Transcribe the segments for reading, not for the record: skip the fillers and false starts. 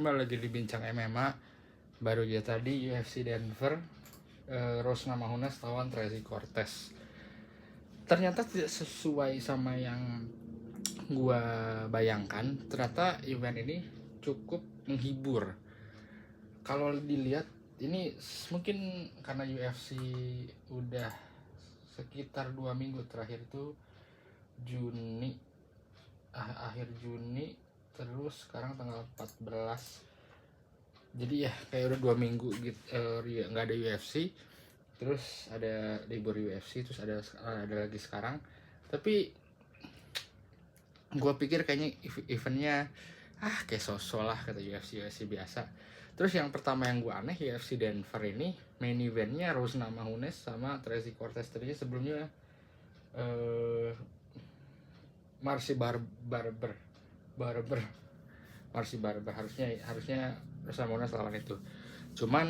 kembali lagi di Bincang MMA. Baru aja tadi UFC Denver, Rose Namajunas lawan Tracy Cortez. Ternyata tidak sesuai sama yang gua bayangkan. Ternyata event ini cukup menghibur. Kalau dilihat ini mungkin karena UFC udah sekitar 2 minggu terakhir itu Juni, akhir Juni, terus sekarang tanggal 14, jadi ya kayak udah 2 minggu gitu nggak ada UFC, terus ada libur UFC, terus ada lagi sekarang. Tapi gue pikir kayaknya eventnya kayak sosok lah kata UFC biasa. Terus yang pertama yang gue aneh, UFC Denver ini main eventnya Rose Namajunas sama Tracy Cortez. Tadinya sebelumnya Marcy Barber harusnya Rose Namajunas lawan itu. Cuman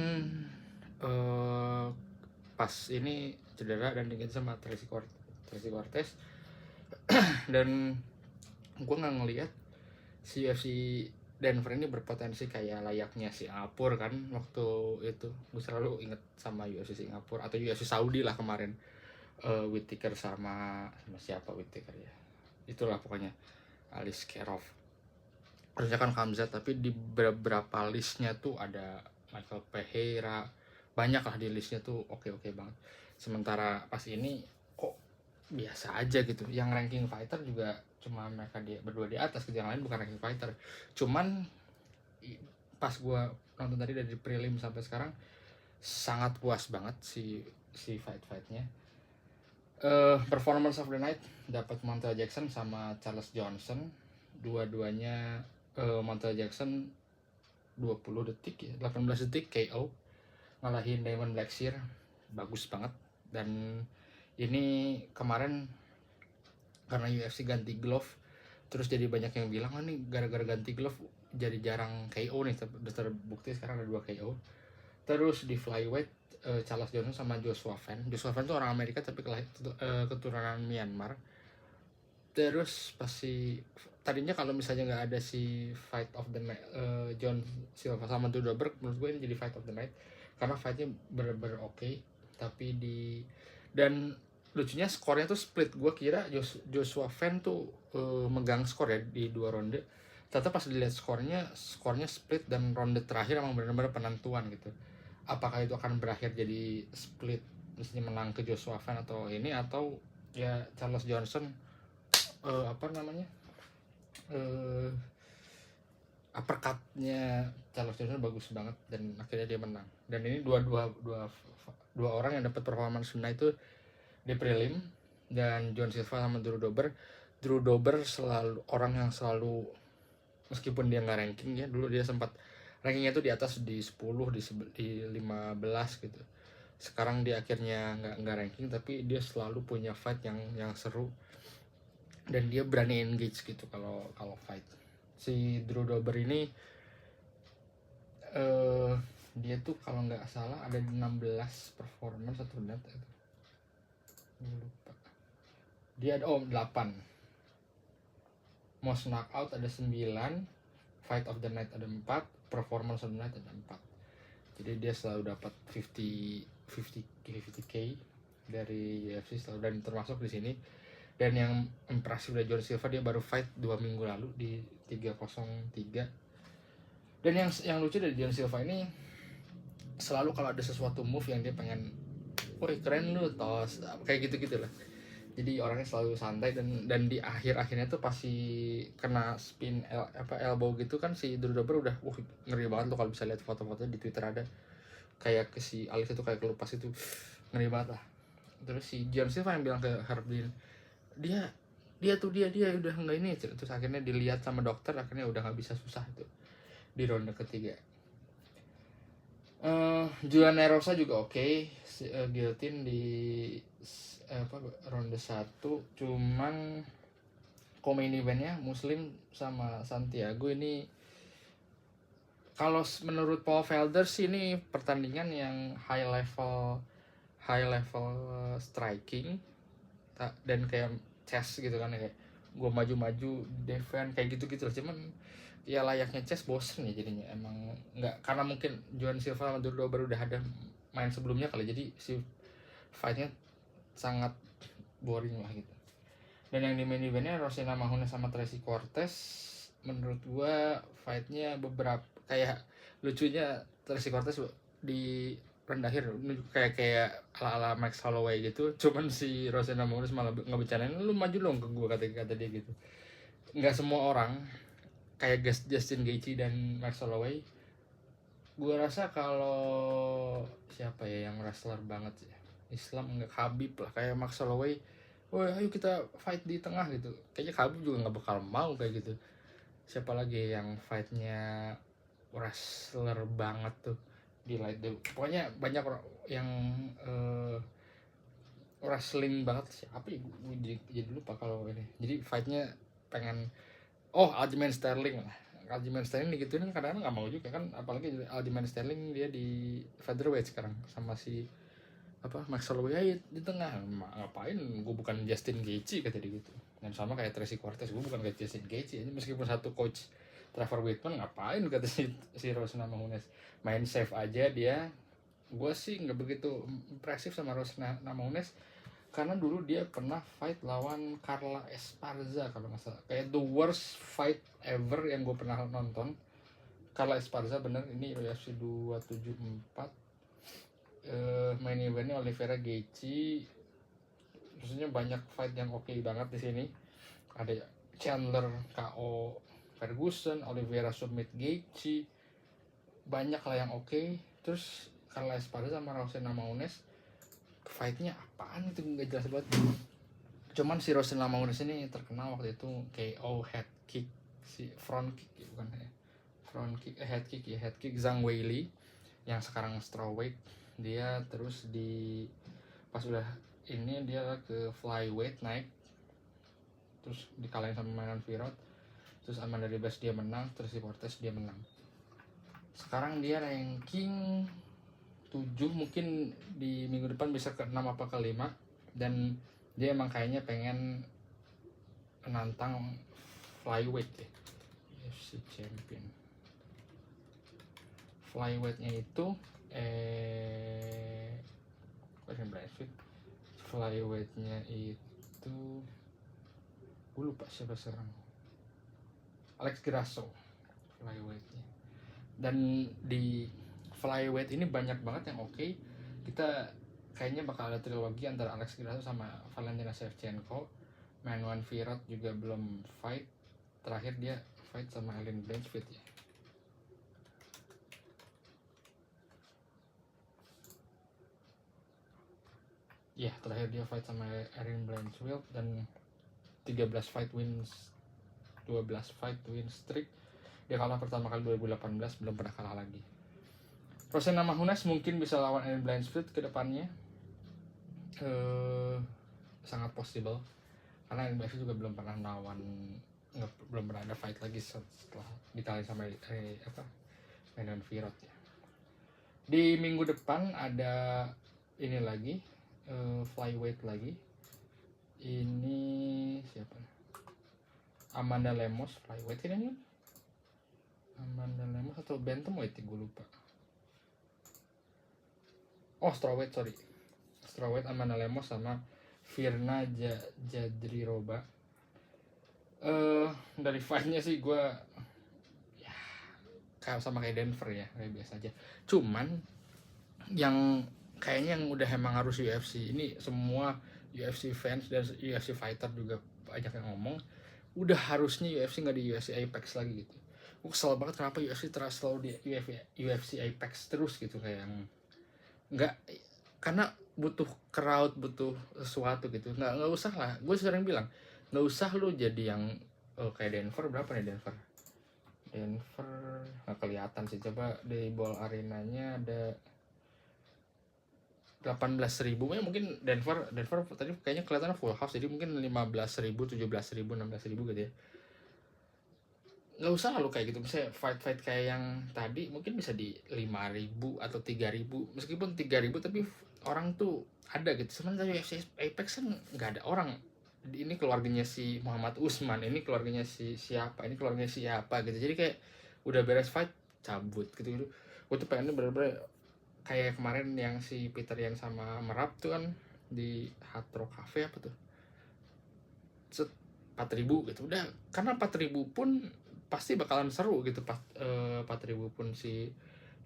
pas ini cedera dan diganti sama Tracy Cortez. Dan gue nggak ngelihat si UFC Denver ini berpotensi kayak layaknya Singapura kan. Waktu itu gue selalu inget sama UFC Singapura atau UFC Saudi lah kemarin, Whittaker sama siapa Whittaker ya, itulah pokoknya Aliskerov. Harusnya kan Khamzat, tapi di beberapa listnya tuh ada Michael Pereira, banyak lah di listnya tuh oke banget. Sementara pas ini kok biasa aja gitu. Yang ranking fighter juga cuma mereka berdua di atas, yang lain bukan ranking fighter. Cuman pas gue nonton tadi dari prelim sampai sekarang sangat puas banget si fight-fightnya. Performance of the night dapat Montel Jackson sama Charles Johnson. Dua-duanya Montel Jackson 20 detik ya, 18 detik KO ngalahin Damon Blackshear, bagus banget. Dan ini kemarin karena UFC ganti glove, terus jadi banyak yang bilang nih gara-gara ganti glove jadi jarang KO nih. Terbukti sekarang ada 2 KO. Terus di flyweight Charles Johnson sama Joshua Van tuh orang Amerika tapi keturunan Myanmar. Terus pasti tadinya kalau misalnya nggak ada si fight of the night, John Silva sama Drew Dober, menurut gue ini jadi fight of the night karena fightnya bener-bener oke. Tapi dan lucunya skornya tuh split. Gue kira Joshua Van tuh megang skor ya di 2 ronde. Ternyata pas dilihat skornya split dan ronde terakhir emang benar-benar penentuan gitu. Apakah itu akan berakhir jadi split, misalnya menang ke Joshua Van atau ya Charles Johnson uppercutnya Charles Johnson bagus banget dan akhirnya dia menang. Dan ini dua orang yang dapat performance tonight itu di prelim, dan John Silva sama Drew Dober selalu orang yang selalu, meskipun dia nggak ranking ya, dulu dia sempat rankingnya tuh di atas di 10, di 15 gitu. Sekarang dia akhirnya nggak ranking, tapi dia selalu punya fight yang seru dan dia berani engage gitu kalau fight. Si Drew Dober ini dia tuh kalau nggak salah ada 16 performance atau net itu. Lupa. Dia ada 8. Most knockout ada 9, fight of the night ada 4, performance of the night ada 4. Jadi dia selalu dapat 50k dari UFC selalu, dan termasuk di sini. Dan yang impresif dari John Silva, dia baru fight 2 minggu lalu di 303. Dan yang lucu dari John Silva ini, selalu kalau ada sesuatu move yang dia pengen, woi keren lu tos, kayak gitu lah. Jadi orangnya selalu santai, dan di akhirnya tuh pasti kena spin elbow gitu kan. Si Drew Dober udah ngeri banget lo kalau bisa lihat foto-fotonya di Twitter, ada kayak ke si Alex itu kayak kelupas itu, ngeri banget lah. Terus si John Silva yang bilang ke Harbin, dia udah nggak ini, terus akhirnya dilihat sama dokter, akhirnya udah nggak bisa, susah itu di ronde ketiga. Julian Erosa juga oke, guillotine di ronde 1. Cuman main eventnya Muslim sama Santiago ini, kalau menurut Paul Felder sih ini pertandingan yang high level striking dan kayak chess gitu kan, kayak gue maju defend kayak gitu. Cuman ya layaknya chess bosen ya jadinya, emang nggak, karena mungkin Joan Silva sama Duro baru udah ada main sebelumnya kali, jadi si fightnya sangat boring lah gitu. Dan yang di main eventnya Rosina Namajunas sama Tracy Cortez, menurut gua fightnya beberapa kayak lucunya Tracy Cortez direndahin kayak ala Max Holloway gitu, cuman si Rosina Namajunas malah ngebicarain lu maju dong ke gua, kata dia gitu. Nggak semua orang kayak Justin Gaethje dan Max Holloway. Gue rasa kalau siapa ya yang wrestler banget ya, Islam nggak, Khabib lah, kayak Max Holloway, woi ayo kita fight di tengah gitu, kayaknya Khabib juga nggak bakal mau kayak gitu. Siapa lagi yang fightnya wrestler banget tuh di light dulu, pokoknya banyak yang wrestling banget, siapa ya gue jadi lupa kalau ini. Jadi fightnya pengen, Aljamain Sterling lah. Aljamain Sterling digituin kan kadang-kadang nggak mau juga kan, apalagi Aljamain Sterling dia di featherweight sekarang sama si Max Holloway di tengah. Ngapain, gue bukan Justin Gaethje, kata dia gitu. Dan sama kayak Tracy Cortez, gue bukan kayak Justin Gaethje, meskipun satu coach Trevor Whitman, ngapain kata si Rosina Namajunas, main safe aja dia. Gue sih nggak begitu impresif sama Rosina Namajunas, karena dulu dia pernah fight lawan Carla Esparza kalau nggak salah, kayak the worst fight ever yang gue pernah nonton. Carla Esparza bener, ini UFC 274, main eventnya Oliveira Gaethje. Maksudnya banyak fight yang oke banget di sini. Ada Chandler KO Ferguson, Oliveira submit Gaethje, banyak lah yang oke. Terus Carla Esparza sama Rosina Namajunas fightnya apaan itu, nggak jelas banget. Cuman si Rosina Namajunas ini terkenal waktu itu KO head kick, si front kick ya, bukan ya, front kick, head kick Zhang Weili yang sekarang strawweight. Dia terus pas udah ini dia ke flyweight naik, terus dikalahin sama Manon Fiorot, terus Amanda Ribas dia menang, terus si Cortez dia menang. Sekarang dia ranking 7, mungkin di minggu depan bisa ke 6 apa ke 5. Dan dia emang kayaknya pengen menantang flyweight ya, UFC champion. Flyweightnya itu flyweightnya itu gue lupa siapa sekarang, Alex Grasso flyweightnya. Dan di flyweight ini banyak banget yang oke. Kita kayaknya bakal ada trilogi antara Alex Grasso sama Valentina Shevchenko. Manon Fiorot juga belum fight, terakhir dia fight sama Ellen Blanchfield ya. Ya, terakhir dia fight sama Erin Blanchfield dan 13 fight wins, 12 fight win streak. Dia kalah pertama kali 2018, belum pernah kalah lagi. Rosina Namajunas mungkin bisa lawan Erin Blanchfield ke depannya. Sangat possible. Karena Erin Blanchfield juga belum pernah belum pernah ada fight lagi setelah dikalahin sama Manon Fiorot ya. Di minggu depan ada ini lagi, flyweight lagi. Ini siapa? Amanda Lemos flyweight ini. Amanda Lemos atau bantamweight, gue lupa. Strawweight Amanda Lemos sama Virna Jadriroba. Dari fightnya sih gue ya sama kayak Denver ya, kayak biasa aja. Cuman yang kayaknya yang udah emang harus UFC, ini semua UFC fans dan UFC fighter juga banyak yang ngomong, udah harusnya UFC nggak di UFC Apex lagi gitu. Gue kesel banget kenapa UFC terus selalu di UFC Apex terus gitu, kayak yang nggak, karena butuh crowd, butuh sesuatu gitu. Nggak usah lah, gue sering bilang nggak usah lu jadi yang kayak Denver. Berapa nih Denver nggak kelihatan sih, coba di Ball Arenanya ada 18.000 ya, mungkin Denver tadi kayaknya kelihatannya full house, jadi mungkin 15.000, 17.000, 16.000 gitu ya. Nggak usah lu kayak gitu, misalnya fight kayak yang tadi mungkin bisa di 5.000 atau 3.000, meskipun 3.000 tapi orang tuh ada gitu. Sementara UFC Apex kan nggak ada orang, ini keluarganya si Muhammad Usman, ini keluarganya si siapa, ini keluarganya siapa gitu. Jadi kayak udah beres fight cabut gitu. Gue tuh pengennya bener-bener kayak kemarin yang si Peter yang sama Merap tuh kan di Hard Rock Cafe apa tuh, 4.000 gitu udah, karena 4.000 pun pasti bakalan seru gitu. 4.000 pun si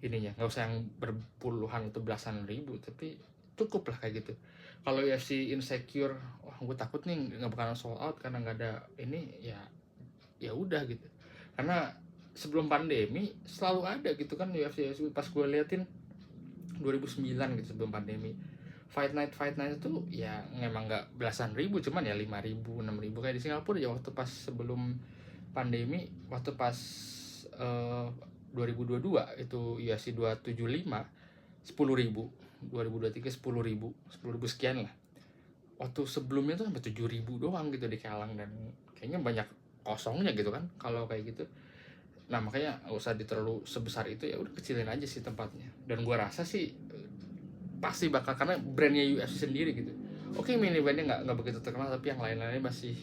ininya nggak usah yang berpuluhan atau belasan ribu, tapi cukup lah kayak gitu. Kalau ya si Insecure, wah gue takut nih nggak bakalan sold out karena nggak ada ini, ya udah gitu. Karena sebelum pandemi selalu ada gitu kan UFC. Pas gue liatin 2009 gitu sebelum pandemi, fight night itu ya memang nggak belasan ribu, cuman ya 5.000 6.000 kayak di Singapura ya waktu pas sebelum pandemi, waktu pas 2022 itu UFC 275 10.000, 2023 10.000 sekian lah. Waktu sebelumnya tuh sampai 7.000 doang gitu di Kelang, dan kayaknya banyak kosongnya gitu kan kalau kayak gitu. Nah makanya nggak usah terlalu sebesar itu, ya udah kecilin aja sih tempatnya. Dan gua rasa sih pasti bakal, karena brandnya UFC sendiri gitu. Oke, mini eventnya nggak begitu terkenal, tapi yang lain-lainnya masih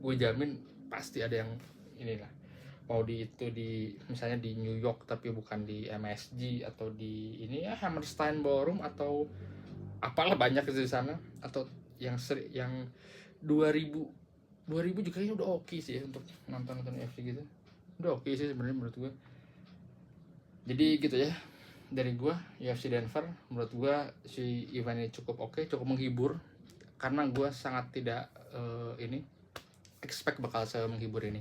gue jamin pasti ada yang inilah. Mau di itu di misalnya di New York tapi bukan di MSG, atau di ini ya Hammerstein Ballroom atau apalah banyak di sana, atau yang 2000 juga kayaknya udah oke sih ya untuk nonton UFC gitu. Udah oke sih sebenarnya menurut gue. Jadi gitu ya dari gue, UFC Denver menurut gue si event ini cukup oke, cukup menghibur, karena gue sangat tidak ini expect bakal menghibur ini.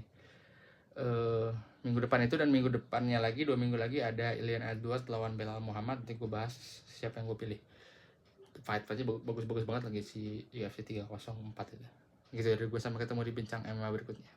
Minggu depan itu dan minggu depannya lagi 2 minggu lagi ada Ilian Edwards lawan Belal Muhammad. Nanti gue bahas siapa yang gue pilih. Fight-fightnya bagus-bagus banget lagi si UFC 304 itu. Gitu ya dari gue, sampai ketemu di bincang MMA berikutnya.